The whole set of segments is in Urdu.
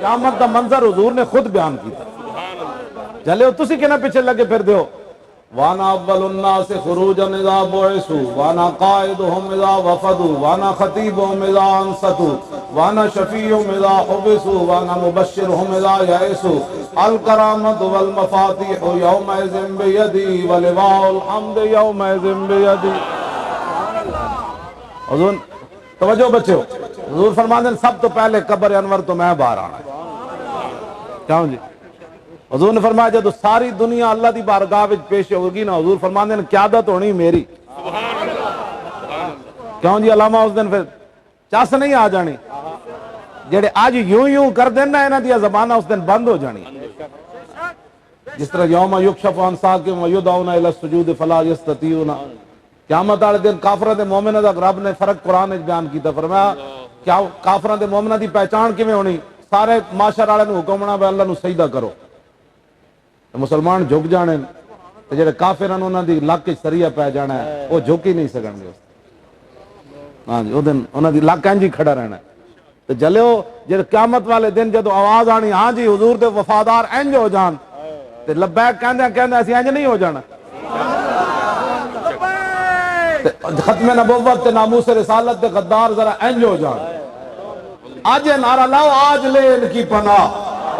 قیامت دا منظر حضور نے خود بیان کیتا جلے تسی کنا پیچھے لگے پھر دیو وانا اول الناس خروجا اذا بعثوا وانا قائدهم اذا وفدوا وانا خطيبهم اذا انصتوا وانا شفيعهم اذا حبسوا وانا مبشرهم اذا يئسوا الكرامة والمفاتيح يومئذ بيدي ولواء الحمد يومئذ بيدي. حضور توجہ بچو، حضور فرماتے ہیں سب تو پہلے قبر انور تو میں باہر آنا ہے. کیوں جی؟ حضور نے فرمایا جب ساری دنیا اللہ دی بارگاہ وچ پیش ہوگی نا، حضور فرماتے ہیں قیادت ہونی میری. کیوں جی؟ علامہ اس دن پھر چس نہیں آ جانی، جڑے آج یوں یوں کر دین نا انہاں دی زباناں اس دن بند ہو جانی. جس طرح یوم یکشف عن ساق ویدعون الی السجود فلا یستطیعون، قیامت والے دن کافراں تے مومناں دا رب نے فرق قرآن وچ بیان کیتا. فرمایا کیا کافراں تے مومناں دی پہچان کیویں ہونی؟ سارے معاشر والے نوں حکم ہونا وے اللہ نوں سجدہ کرو، مسلمان جھک جانے تے جڑے کافر ہیں انہاں دی لک وچ سریا پے جانا ہے، وہ جھک ہی نہیں سکن گے. ہاں جی، او دن انہاں دی لک انج ہی کھڑا رہنا ہے. تے جلیو جڑے قیامت والے دن جدوں آواز آنی ہاں جی حضور دے وفادار انج ہو جان تے لبیک کہندے کہندے اسی انج نہیں ہو جانا. ختم نبوت تے ناموس رسالت تے غدار ذرا انج ہو جان. آج نعرہ لاؤ آج لے ان کی پناہ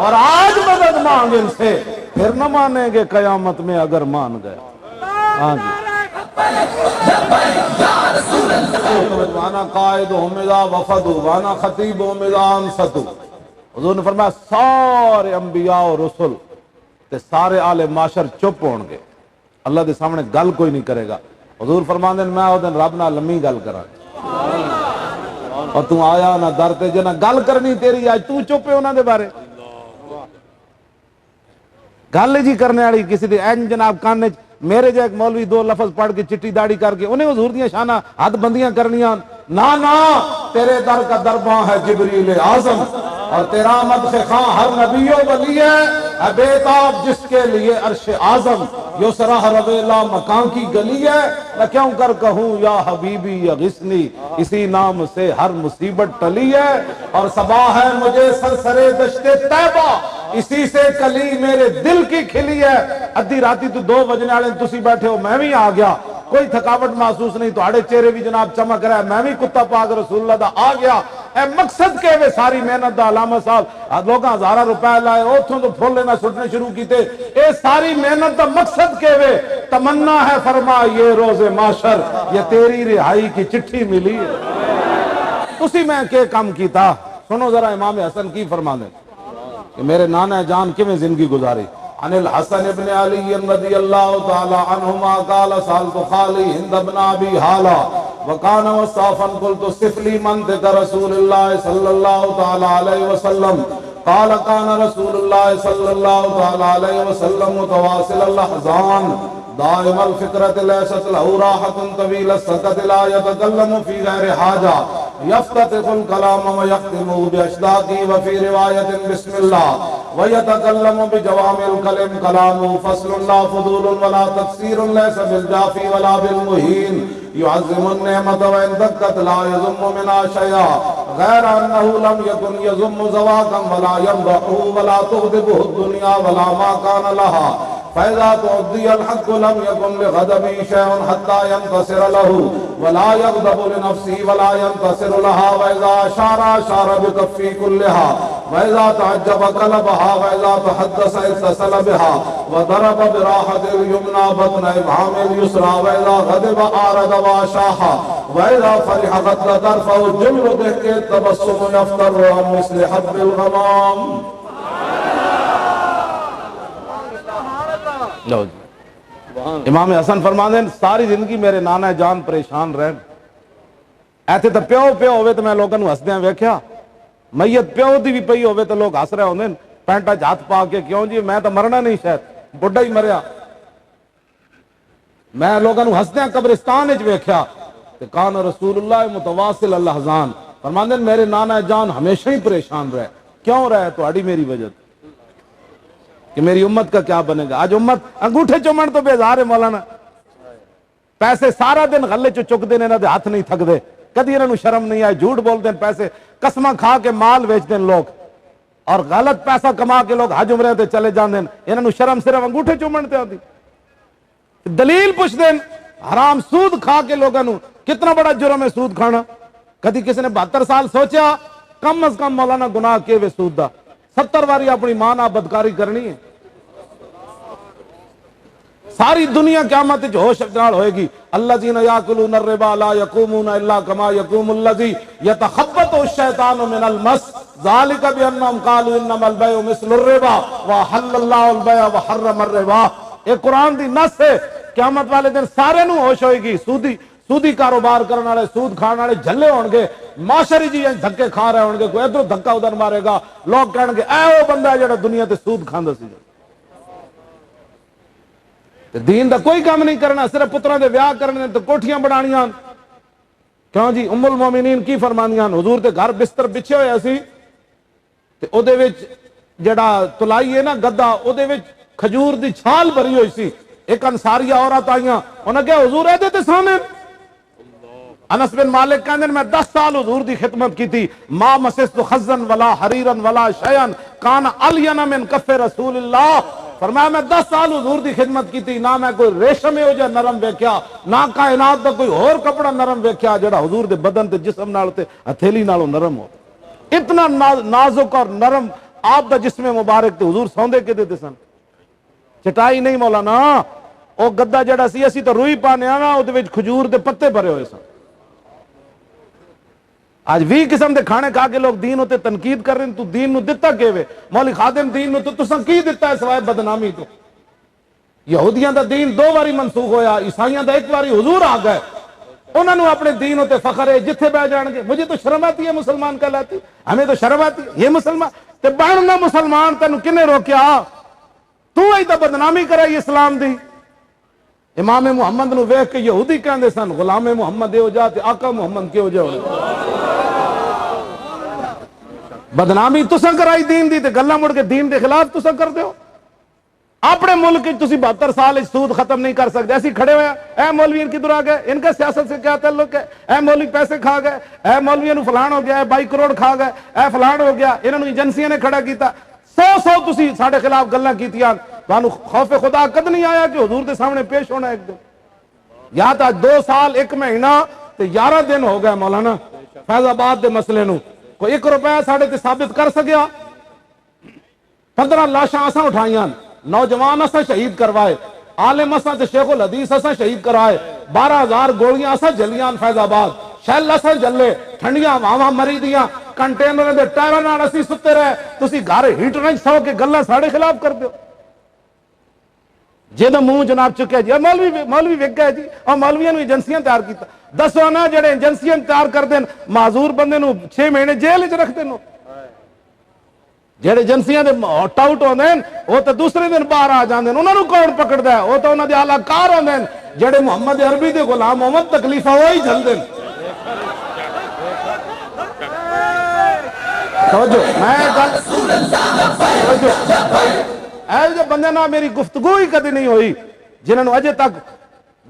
اور آج مدد مانگ ان سے، پھر نہ مانیں گے قیامت میں اگر مان گئے. ہاں جی، وانا قائدهم اذا وفدوا وانا خطیبهم اذا انصتوا. حضور نے فرمایا سارے انبیاء اور رسل تے سارے آل معاشر چپ ہون گے، اللہ دے سامنے گل کوئی نہیں کرے گا. حضور فرماندے میں او دن رب نال لمبی گل کراں اور تو آیا نہ در تے جنا گل کرنی تیری اج تو چپ ہے انہاں دے بارے. گل جی کرنے والی کسی دی این جناب کان وچ میرے جے ایک مولوی دو لفظ پڑھ کے چٹی داڑھی کر کے انہیں حضور دیاں شانہ حد بندیاں کرنیاں. نا تیرے در کا درباں ہے جبریل اعظم اور تیرا مدح خواں ہر نبی و ولی ہے بیتاب جس کے لیے عرش اعظم یسرا رویلا مکان کی گلی ہے. میں کیوں کر کہوں یا حبیبی یا غسنی، اسی نام سے ہر مصیبت ٹلی ہے. اور صبا ہے مجھے سرسرے دشت طیبہ، اسی سے کلی میرے دل کی کھلی ہے. ادھی راتی تو 2 بجنے والے تسی بیٹھے ہو میں بھی آ گیا، کوئی تھکاوٹ محسوس نہیں، تہاڑے چہرے بھی جناب چمک رہا ہے، میں بھی کتا پاک رسول اللہ دا آ گیا. اے مقصد کے وے ساری محنت دا علامہ صاحب لوگاں 1000 روپے لائے اوتھوں تو پھول لینا سٹنے شروع کیتے. اے ساری محنت دا مقصد کے وے تمنا ہے فرما یہ روز معاشر یہ تیری رہائی کی چٹھی ملی ہے. تسی میں کہ کام کیتا سنو ذرا امام حسن کی فرمانے کہ میرے نانا جان کیویں زندگی گزاری. عن الحسن ابن علی رضی اللہ تعالی عنہما قال سألت خالی ہند ابن ابی حالا وکان وصافا قلت صف لی منطق رسول اللہ صلی اللہ تعالی علیہ وسلم قال كان رسول الله صلى الله تعالى عليه وسلم متواصل اللحظان دائم الفكرة ليست له راحة طويل السكت لا يتكلم في غير حاجة يفتتح الكلام ويختم بأشداقه وفي رواية بسم الله ويتكلم بجوامع الكلم كلامه فصل لا فضول ولا تقصير ليس بالجافي ولا بالمهين يعظم النعمة وإن دكت لا يذم منها شيئا غير أنه لم يكن يذم زواكا ولا يمدحه ولا تغضبه الدنيا ولا ما كان لها فإذا تعدي الحق لم يكن لغضبه شيء حتى ينتصر له ولا يغضب لنفسه ولا ينتصر لها وإذا أشار بكفه كلها وإذا تعجب قلبها وإذا تحدث اتصل بها وضرب براحة اليمنى بطن إبهام اليسرى وإذا غضب أعرض وأشاح وإذا فرح غض طرفه جل ضحك التبسم يفتر عن مثل حب الغمام. امام حسن فرماندے ساری زندگی میرے نانا جان پریشان رہن ایتھے تے پیو ہوئے تو میں لوگوں نوں ہسدیاں ویکھیا میت پیو دی بھی پئی ہوئے تو لوگ ہس رہے ہوندے پینٹا چ ہاتھ پا کے کیوں جی میں تو مرنا نہیں شاید بڈھا ہی مریا. میں لوگوں نوں ہسدیاں قبرستان وچ ویکھیا تے کان رسول اللہ متواصل الاحزان فرماندے میرے نانا جان ہمیشہ ہی پریشان رہے. کیوں رہے؟ تہاڈی میری وجہ کہ میری امت کا کیا بنے گا. آج امت انگوٹھے چومن تو بیزار ہے مولانا، پیسے سارا دن غلے چ چک دے نے انہاں دے ہاتھ نہیں تھک دے، کدی انہاں نوں شرم نہیں آئی، جھوٹ بول دین پیسے قسماں کھا کے مال ویچ دین لوگ. اور غلط پیسہ کما کے لوگ حج عمرے تے چلے جاندے ہیں، انہاں نوں شرم صرف انگوٹھے چومن تے آندی۔ دلیل پوچھ دیں، حرام سود کھا کے لوگوں نوں کتنا بڑا جرم ہے سود کھانا؟ کدی کسی نے 72 سال سوچا کم از کم مولانا گناہ کے وے سود دا 70 واری اپنی ماں نال بدکاری کرنی ہے؟ ساری دنیا قیامت وچ ہوش نال ہوئے گی۔ الذین یاکلون الربا لا یقومون الا کما یقوم الذی یتخبطہ الشیطان من المس ذلک بانہم قالوا انما البیع مثل الربا وحل اللہ البیع وحرم الربا۔ یہ قرآن دی نص ہے۔ قیامت والے دن سارے نو ہوش ہوئے گی، سودی کاروبار کرنے والے، سود کھانے والے جھلے ہون گے، معاشری جی دھکے کھا رہے ہون گے، کوئی ادھر دھکا ادھر مارے گا، لوگ کہن گے اے وہ بندہ ہے جڑا دنیا تے سود کھاندا سی۔ دین دا کوئی کام نہیں کرنا، صرف پتراں دے ویاہ کرنے تے کوٹھیاں بنانیاں۔ کیوں جی؟ ام المومنین کی فرمانیاں، حضور دے گھر بستر بچھے ہوئے سی تے او دے وچ جڑا تلائی ہے نا گدا، او دے وچ کھجور دی چھال بھری ہوئی سی۔ ایک انصاریہ عورت آئیاں، انہاں کہا حضور اے دے تے سامنے۔ انس بن مالک کہندے میں 10 سال حضور دی خدمت کی تھی، ما مسست خزن ولا حریرن ولا شیئن کان الین من کف رسول اللہ۔ فرمایا میں 10 سال حضور دی خدمت کی تھی، نہ میں کوئی ریشم ہو جا نرم ویکھیا، نہ کائنات دا کوئی اور کپڑا نرم ویکھیا جڑا حضور دے بدن تے جسم نال تے ہتھیلی نالوں نرم ہو۔ اتنا نازک اور نرم آپ دا جسم مبارک تے حضور سوندے کدے تے سن؟ چٹائی نہیں مولانا، او گدا جڑا سی اسی تو روئی پانے نا، او دے وچ کھجور دے پتے بھرے ہوئے سن۔ آج 20 قسم دے کھانے کھا کے لوگ دین ہوتے تنقید کر رہے ہیں، تو دین نو دتا کیوے؟ مولی خادم دین نو تو تساں کی دتا ہے سوائے بدنامی تو؟ یہودیاں دا دین 2 باری منسوخ ہویا، عیسائیاں دا 1 باری حضور آ گئے، انہوں نے اپنے دین ہوتے فخر ہے، جتھے بہ جان گے۔ مجھے تو شرم آتی ہے مسلمان کہلاتی، ہمیں تو شرم آتی ہے یہ مسلمان تے بننا مسلمان، تینوں کنے روکیا؟ تو ہی تو بدنامی کرائی اسلام دی۔ امام محمد نو ویکھ کے یہودی کہندے سن غلام محمد ہو جا تے آقا محمد کے ہو جا۔ بدنامی تساں کرائی دین دی تے گلاں مڑ کے دین دے خلاف تساں کر دیو۔ اپنے ملک 72 سال سود ختم نہیں کر سکتے، ایسی کھڑے ہوئے اے مولوی ان کدھر آ گئے، ان کا سیاست سے کیا تعلق ہے؟ اے مولوی پیسے کھا گئے، اے مولوی نو فلان ہو گیا، اے 22 کروڑ کھا گئے، اے فلان ہو گیا، انہوں نے ایجنسیاں نے کھڑا کیتا۔ 100 تسی ساڑھے خلاف گلاں کیتیاں، تانوں خوف خدا کد نہیں آیا کہ حضور دے سامنے پیش ہونا ایک دن؟ یا تا 2 سال 1 مہینہ تے 11 دن ہو گئے مولانا فیض آباد دے مسئلے نو، کوئی 1 روپیہ ساڑھے تے ثابت کر سکیا؟ 15 لاشاں اساں اٹھائیاں، نوجوان اساں شہید کروائے، عالم اساں تے شیخ الحدیث اساں شہید کرائے، 12,000 گولیاں اساں جلیاں فیض آباد، شیل اساں جلے، ٹھنڈیاں واواں مری دیاں، کنٹینر دے ٹائراں نال اسی ستے رہے، تسی گھر ہیٹر وچ سو کے گلاں ساڑے خلاف کر دیو۔ جے دا منہ جناب چکے جی مولوی وک گئے جی، اور مولویاں نو ایجنسیاں تیار کیتا۔ دسو نا جڑے ایجنسیاں تیار کر دین معذور بندے نو 6 مہینے جیل وچ رکھ دین، جڑے ایجنسیاں دے ٹاؤٹ ہوندے ہیں وہ تو دوسرے دن باہر آ جاندے ہیں، انہاں نو کون پکڑدا ہے؟ وہ تو انہاں دے اعلی کار ہوندے ہیں، جڑے محمد عربی دے غلام محمد تکلیفاں وہی جھلدے ہیں۔ توجہ میں گل اے جو بندے نہ میری گفتگو ہی کدی نہیں ہوئی، جنہاں نو اجے تک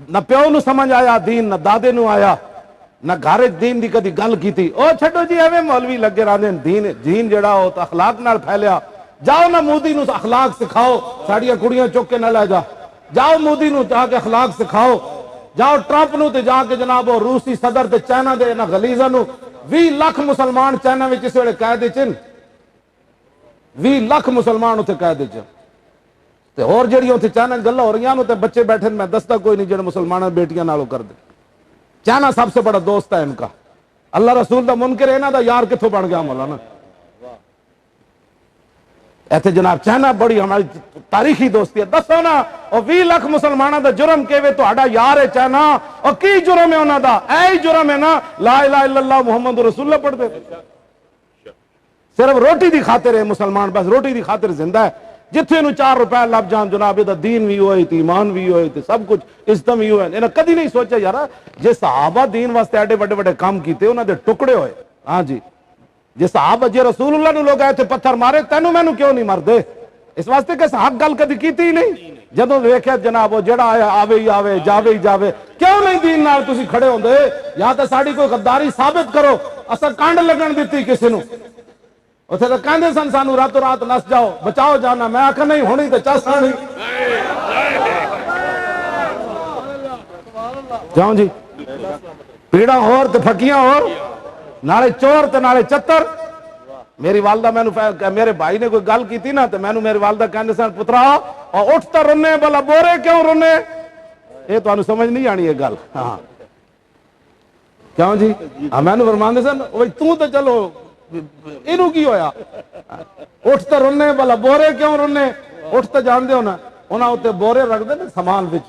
نہ پیو نو سمجھ آیا دین، نہ دادے نو آیا، نہ گھر دین دی کدی گل کیتی۔ او چھڈو جی ایویں مولوی لگے رہندے ہیں، دین جڑا ہو تو اخلاق نال پھیلیا۔ جاؤ نہ مودی نو اخلاق سکھاؤ، ساڈیاں کڑیاں چک کے نہ لے جا، جاؤ مودی نو جا کے اخلاق سکھاؤ، جاؤ ٹرمپ نو تے جا کے جناب روسی صدر تے چائنا دے نہ غلیظاں نو۔ 20 لاکھ مسلمان چائنا وچ اس ویلے قید وچ، 20 لاکھ مسلمان اتنے قید وچ، تے اور جڑی اتنے چائنا گلاں ہو رہی تے بچے بیٹھے میں دستا کوئی نہیں جڑے مسلمانوں بیٹیاں نالوں کر دے۔ چائنا سب سے بڑا دوست ہے ان کا، اللہ رسول دا منکر ہے، انہاں دا یار کتھوں بن گیا مولانا؟ ایتھے جناب چائنا بڑی ہماری تاریخی دوستی ہے۔ دسو نا اور 20 لاکھ مسلمانوں دا جرم کیویں تہاڈا یار ہے چائنا، اور کی جرم ہے انہاں دا؟ اے جرم ہے نا لا الہ الا اللہ محمد رسول اللہ پڑھ دے۔ صرف روٹی دی خاطر ہے مسلمان، بس روٹی دی خاطر زندہ ہے، جتھے نو 4 روپے لب جان جناب دا دین بھی ہوئے تے ایمان بھی ہوئے تے سب کچھ عزت بھی ہوئے۔ انہاں کدی نہیں سوچا یار جے صحابہ دین واسطے ایڈے بڑے بڑے کام کیتے انہاں دے ٹکڑے ہوئے، ہاں جی جے صحابہ جے رسول اللہ نو لوگ آئے تھے پتھر مارے، تینوں مینوں کیوں نہیں مردے؟ اس واسطے کہ حق گل کدی کیتی ہی نہیں۔ جدوں ویکھیا جناب وہ جڑا آیا آوے ہی آوے جاوے ہی جاوے، کیوں نہیں دین نال تسی کھڑے ہوندے؟ یا تے ساڈی کوئی غداری ثابت کرو، اساں کانڈ لگن دتی کسے نو، اتنے تو کہندے سن سانو راتوں رات نس جاؤ بچاؤ جانا، میں آکھا نہیں ہونی تو چس آنی کیوں جی، پیڑا ہور تے پھکیاں ہور، نالے چور تے نالے چتر۔ میری والدہ میرے بھائی نے کوئی گل کی تھی نا تو میں میری والدہ کہنے سن پترا اور اٹھتا رونے بلا بورے کیوں رونے، یہ تو سمجھ نہیں آنی یہ گل، ہاں کیوں جی، میں فرماندے سن تو چلو اینو کی ہویا، اٹھتا رونے بلا بورے کیوں رونے، اٹھتا جان دے ہونا انہاں اتنے بورے رکھ دے نا سامان وچ،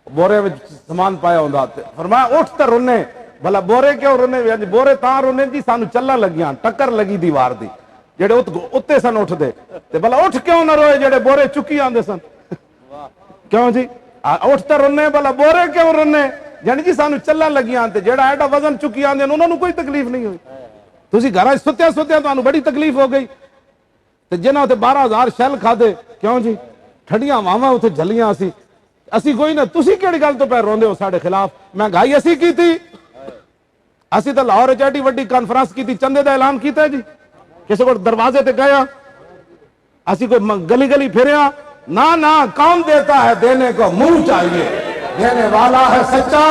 بورے وچ سامان پایا ہوندا تے فرمایا اٹھتا رونے بھلا بورے کیوں رونے، بورے تاں رونے جی سانو چلن لگیاں ٹکر لگی دیوار دی، جڑے اتنے سن اٹھ دے تے بھلا اٹھ کیوں نہ روئے جڑے بورے چکی آندے سن، کیوں جی اٹھتا رونے بھلا بورے کیوں رونے، یعنی جی سانو چلن لگیاں تے جڑا ایڈا وزن چکی آندے انہاں نوں کوئی تکلیف نہیں ہوئی، تسی گھر ستیا ستیا تانوں بڑی تکلیف ہو گئی، تے جنہاں تے 12,000 شیل کھادے، کیوں جی ٹھڈیاں واواں اتنے جلیاں اسی کوئی نہ، تسی کیڑی گل تو پہ روندے ہو ساڈے خلاف، مہنگائی اسی کی تھی، اسی تو لاہور ایڈی وڈی کانفرنس کی تھی، چندے دا اعلان کیتا ہے جی، کسی کو دروازے تے گیا، اسی کو گلی گلی پھریا، نہ کون دیتا ہے دینے کو منہ چاہیے، دینے والا ہے سچا